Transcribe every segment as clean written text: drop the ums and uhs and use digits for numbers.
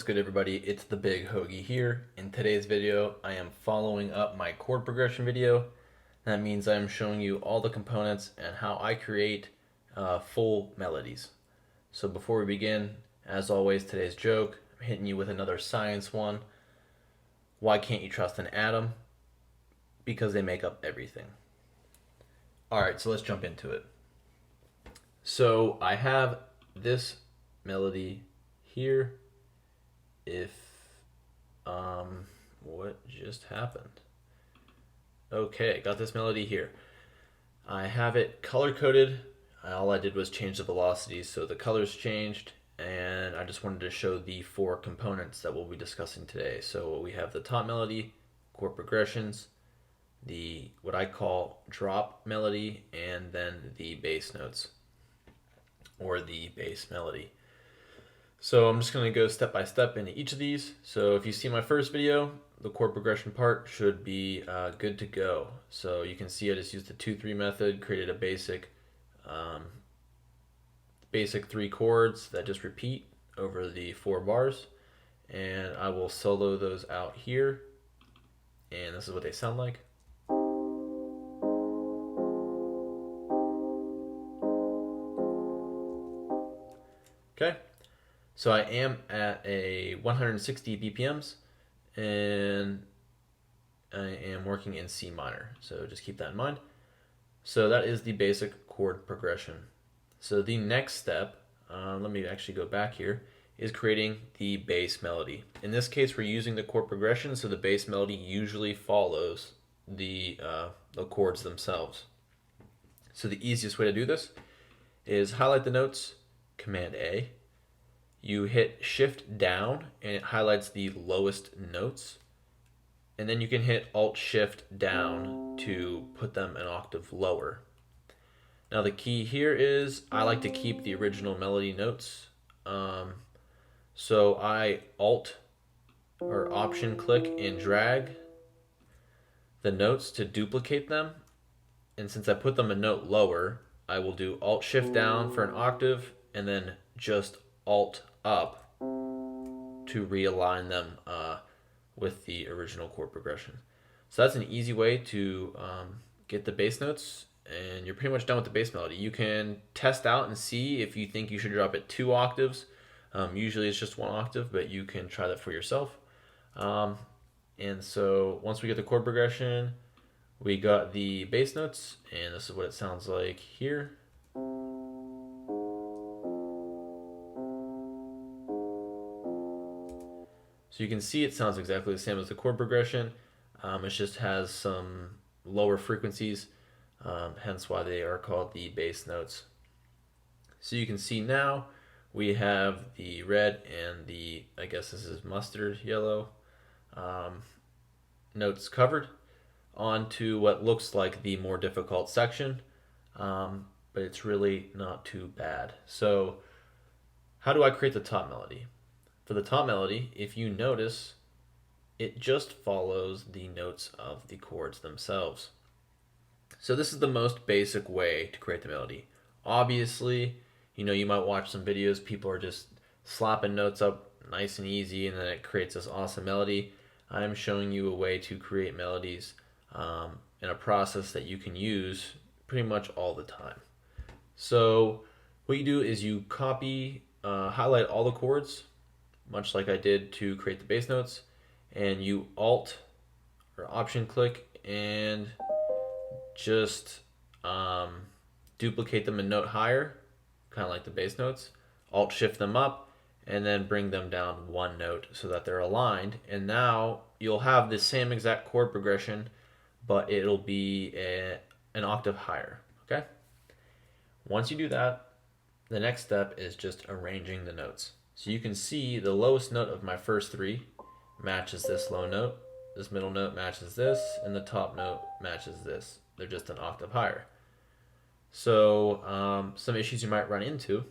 What's good, everybody? It's the Big Hoagie here. In today's video, I am following up my chord progression video. That means I'm showing you all the components and how I create full melodies. So before we begin, as always, today's joke, I'm hitting you with another science one. Why can't you trust an atom? Because they make up everything. Alright, so let's jump into it. So I have this melody here. What just happened? Okay, got this melody here. I have it color coded. All I did was change the velocities, so the colors changed, and I just wanted to show the four components that we'll be discussing today. So we have the top melody, chord progressions, the what I call drop melody, and then the bass notes, or the bass melody. So I'm just going to go step by step into each of these. So if you see my first video, the chord progression part should be good to go. So you can see I just used the 2-3 method, created a basic 3 chords that just repeat over the 4 bars. And I will solo those out here. And this is what they sound like. Okay. So I am at a 160 BPMs, and I am working in C minor. So just keep that in mind. So that is the basic chord progression. So the next step, let me actually go back here, is creating the bass melody. In this case, we're using the chord progression, so the bass melody usually follows the chords themselves. So the easiest way to do this is highlight the notes, Command A. You hit Shift down and it highlights the lowest notes. And then you can hit Alt Shift down to put them an octave lower. Now the key here is I like to keep the original melody notes. So I Alt or Option click and drag the notes to duplicate them. And since I put them a note lower, I will do Alt Shift down for an octave and then just Alt up to realign them with the original chord progression. So that's an easy way to get the bass notes, and you're pretty much done with the bass melody. You can test out and see if you think you should drop it 2 octaves. Usually it's just 1 octave, but you can try that for yourself. And so once we get the chord progression, we got the bass notes, and this is what it sounds like here. So you can see it sounds exactly the same as the chord progression. It just has some lower frequencies, hence why they are called the bass notes. So you can see now we have the red and the, I guess this is mustard yellow, notes covered onto what looks like the more difficult section, but it's really not too bad. So how do I create the top melody? For the top melody, if you notice, it just follows the notes of the chords themselves. So this is the most basic way to create the melody. Obviously, you might watch some videos, people are just slapping notes up nice and easy, and then it creates this awesome melody. I'm showing you a way to create melodies in a process that you can use pretty much all the time. So what you do is you copy, highlight all the chords, much like I did to create the bass notes, and you Alt or Option click and just duplicate them a note higher, kind of like the bass notes. Alt Shift them up and then bring them down 1 note so that they're aligned, and now you'll have the same exact chord progression, but it'll be an octave higher. Okay, once you do that, the next step is just arranging the notes. So you can see the lowest note of my first 3 matches this low note, this middle note matches this, and the top note matches this. They're just an octave higher. So some issues you might run into,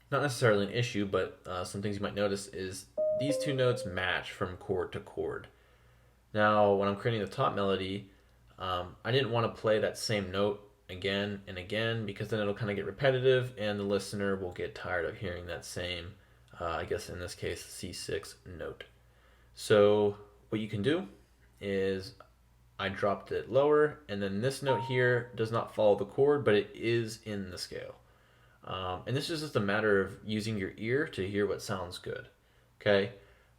not necessarily an issue, but some things you might notice is these 2 notes match from chord to chord. Now when I'm creating the top melody, I didn't want to play that same note again and again, because then it'll kind of get repetitive and the listener will get tired of hearing that same I guess in this case, C6 note. So what you can do is I dropped it lower, and then this note here does not follow the chord, but it is in the scale. And this is just a matter of using your ear to hear what sounds good. Okay.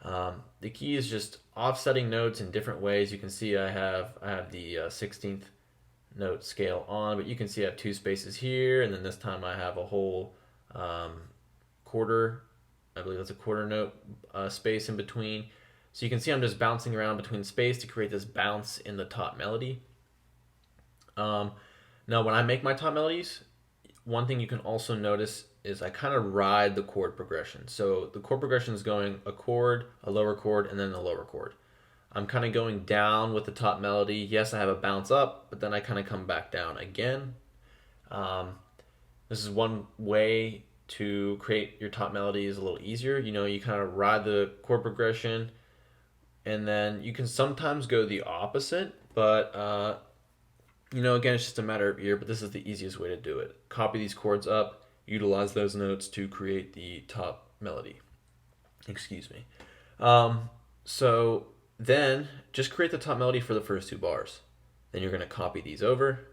The key is just offsetting notes in different ways. You can see I have the 16th note scale on, but you can see I have two spaces here, and then this time I have a whole quarter. I believe that's a quarter note space in between. So you can see I'm just bouncing around between space to create this bounce in the top melody. Now, when I make my top melodies, one thing you can also notice is I kind of ride the chord progression. So the chord progression is going a chord, a lower chord, and then a lower chord. I'm kind of going down with the top melody. Yes, I have a bounce up, but then I kind of come back down again. This is one way to create your top melodies a little easier. You kind of ride the chord progression, and then you can sometimes go the opposite, but again, it's just a matter of ear, but this is the easiest way to do it. Copy these chords up, utilize those notes to create the top melody. Excuse me. So then just create the top melody for the first two bars. Then you're going to copy these over,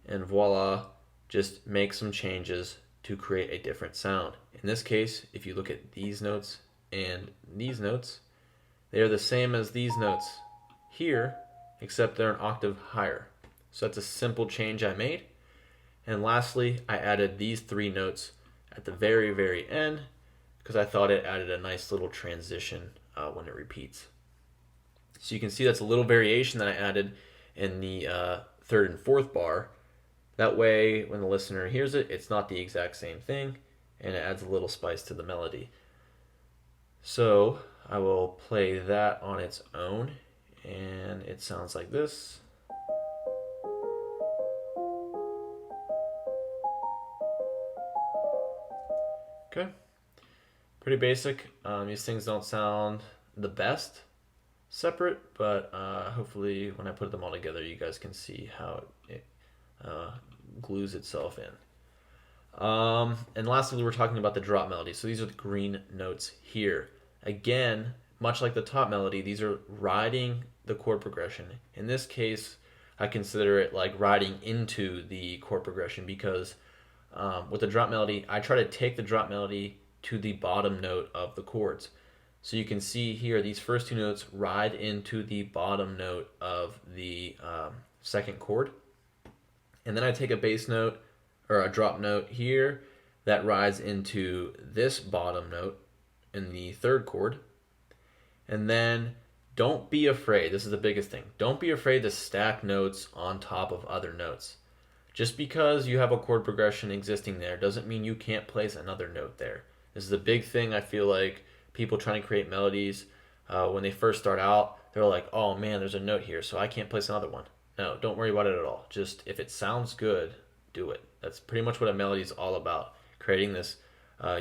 and voila, just make some changes to create a different sound. In this case, if you look at these notes and these notes, they are the same as these notes here, except they're an octave higher. So that's a simple change I made. And lastly, I added these three notes at the very, very end because I thought it added a nice little transition when it repeats. So you can see that's a little variation that I added in the third and fourth bar. That way, when the listener hears it, it's not the exact same thing, and it adds a little spice to the melody. So I will play that on its own, and it sounds like this. Okay, pretty basic. These things don't sound the best separate, but hopefully when I put them all together, you guys can see how it glues itself in. And lastly, we're talking about the drop melody. So these are the green notes here. Again, much like the top melody, these are riding the chord progression. In this case, I consider it like riding into the chord progression because with the drop melody, I try to take the drop melody to the bottom note of the chords. So you can see here, these first two notes ride into the bottom note of the second chord. And then I take a bass note or a drop note here that rides into this bottom note in the third chord. And then don't be afraid, this is the biggest thing, don't be afraid to stack notes on top of other notes. Just because you have a chord progression existing there doesn't mean you can't place another note there. This is a big thing. I feel like people trying to create melodies, when they first start out, they're like, oh man, there's a note here, so I can't place another one. No, don't worry about it at all. Just if it sounds good, do it. That's pretty much what a melody is all about, creating this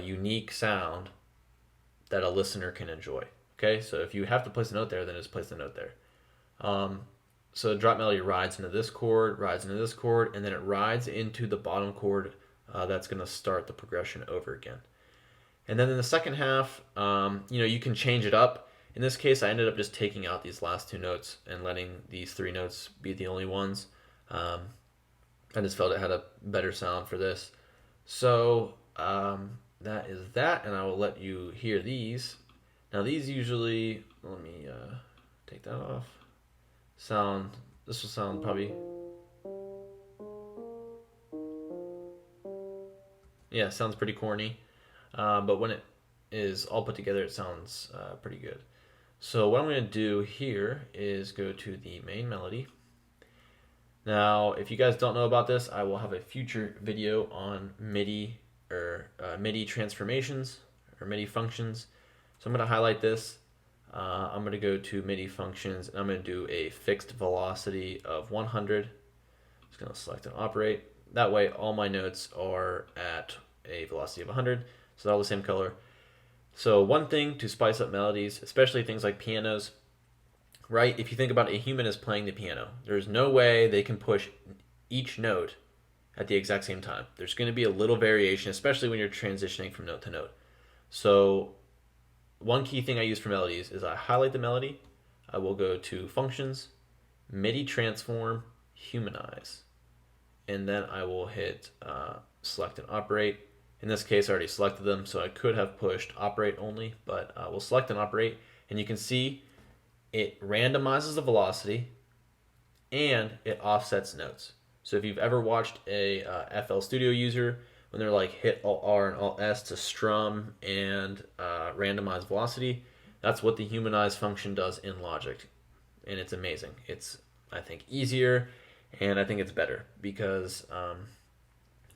unique sound that a listener can enjoy. Okay, so if you have to place a note there, then just place the note there. So the drop melody rides into this chord, and then it rides into the bottom chord that's going to start the progression over again. And then in the second half, you can change it up. In this case, I ended up just taking out these last two notes and letting these three notes be the only ones. I just felt it had a better sound for this. So that is that, and I will let you hear these. Now these usually, let me take that off. This will sound probably, yeah, sounds pretty corny, but when it is all put together, it sounds pretty good. So what I'm going to do here is go to the main melody. Now, if you guys don't know about this, I will have a future video on MIDI or MIDI transformations or MIDI functions. So I'm going to highlight this. I'm going to go to MIDI functions, and I'm going to do a fixed velocity of 100. Just going to select and operate. That way, all my notes are at a velocity of 100, so they're all the same color. So one thing to spice up melodies, especially things like pianos, right? If you think about it, a human is playing the piano. There's no way they can push each note at the exact same time. There's going to be a little variation, especially when you're transitioning from note to note. So one key thing I use for melodies is I highlight the melody. I will go to Functions, MIDI Transform, Humanize, and then I will hit Select and Operate. In this case, I already selected them, so I could have pushed Operate only, but we'll select and Operate, and you can see it randomizes the velocity and it offsets notes. So if you've ever watched a FL Studio user, when they're like hit Alt R and Alt S to strum and randomize velocity, that's what the humanize function does in Logic, and it's amazing. It's, I think, easier, and I think it's better because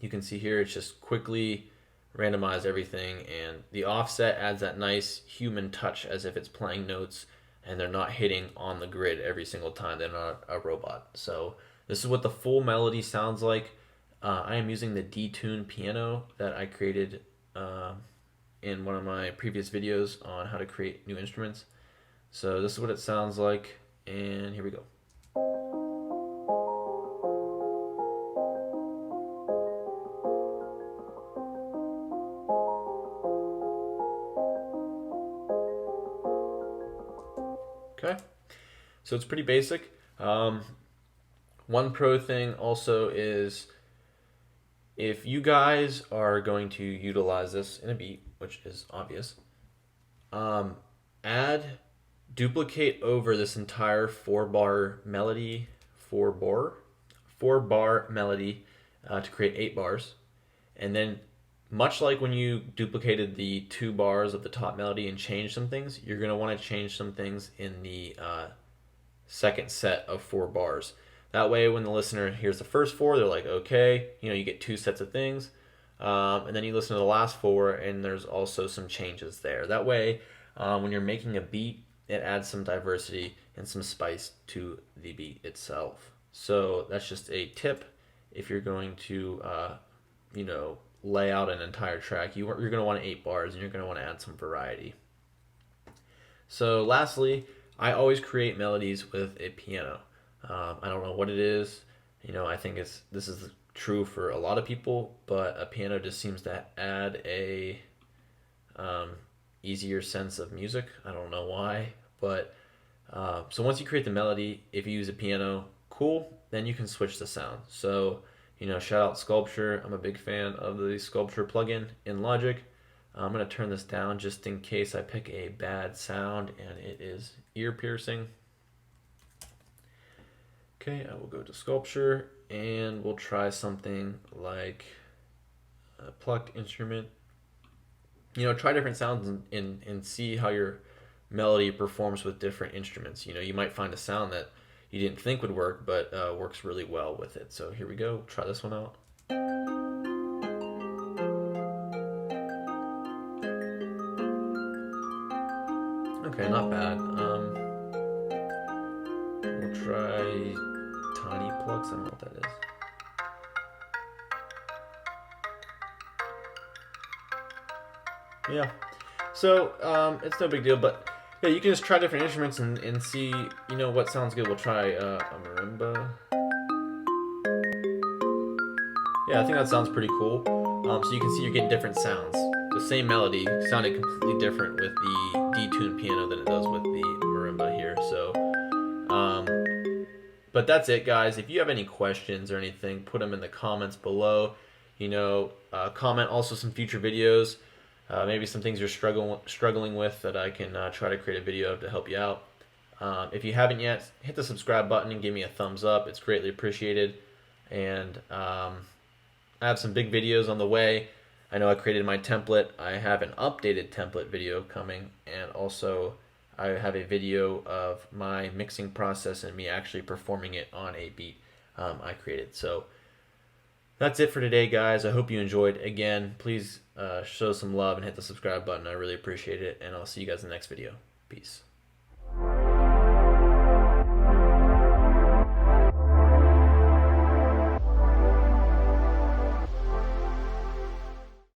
you can see here it's just quickly randomize everything, and the offset adds that nice human touch as if it's playing notes and they're not hitting on the grid every single time. They're not a robot. So this is what the full melody sounds like. I am using the detune piano that I created in one of my previous videos on how to create new instruments. So this is what it sounds like, and here we go. Okay, so it's pretty basic. One pro thing also is if you guys are going to utilize this in a beat, which is obvious, add, duplicate over this entire four bar melody to create 8 bars, and then much like when you duplicated the 2 bars of the top melody and changed some things, you're going to want to change some things in the second set of 4 bars. That way, when the listener hears the first 4, they're like, okay, you get 2 sets of things. And then you listen to the last 4, and there's also some changes there. That way, when you're making a beat, it adds some diversity and some spice to the beat itself. So that's just a tip if you're going to, lay out an entire track. You're going to want 8 bars, and you're going to want to add some variety. So lastly, I always create melodies with a piano. I don't know what it is. I think this is true for a lot of people, but a piano just seems to add a easier sense of music. I don't know why, but so once you create the melody, if you use a piano, cool, then you can switch the sound. So shout out Sculpture. I'm a big fan of the Sculpture plugin in Logic. I'm going to turn this down just in case I pick a bad sound and it is ear piercing. Okay, I will go to Sculpture and we'll try something like a plucked instrument. Try different sounds and see how your melody performs with different instruments. You might find a sound that you didn't think would work, but works really well with it. So here we go. Try this one out. Okay, not bad. We'll try tiny plucks. I don't know what that is. Yeah. So it's no big deal, but yeah, you can just try different instruments and see, what sounds good. We'll try a marimba. Yeah, I think that sounds pretty cool. So you can see you're getting different sounds. The same melody sounded completely different with the detuned piano than it does with the marimba here. So, but that's it, guys. If you have any questions or anything, put them in the comments below. Comment also some future videos. Maybe some things you're struggling with that I can try to create a video of to help you out. If you haven't yet, hit the subscribe button and give me a thumbs up. It's greatly appreciated. And I have some big videos on the way. I know I created my template. I have an updated template video coming, and also I have a video of my mixing process and me actually performing it on a beat I created. So that's it for today, guys. I hope you enjoyed. Again, please show some love and hit the subscribe button. I really appreciate it, and I'll see you guys in the next video. Peace.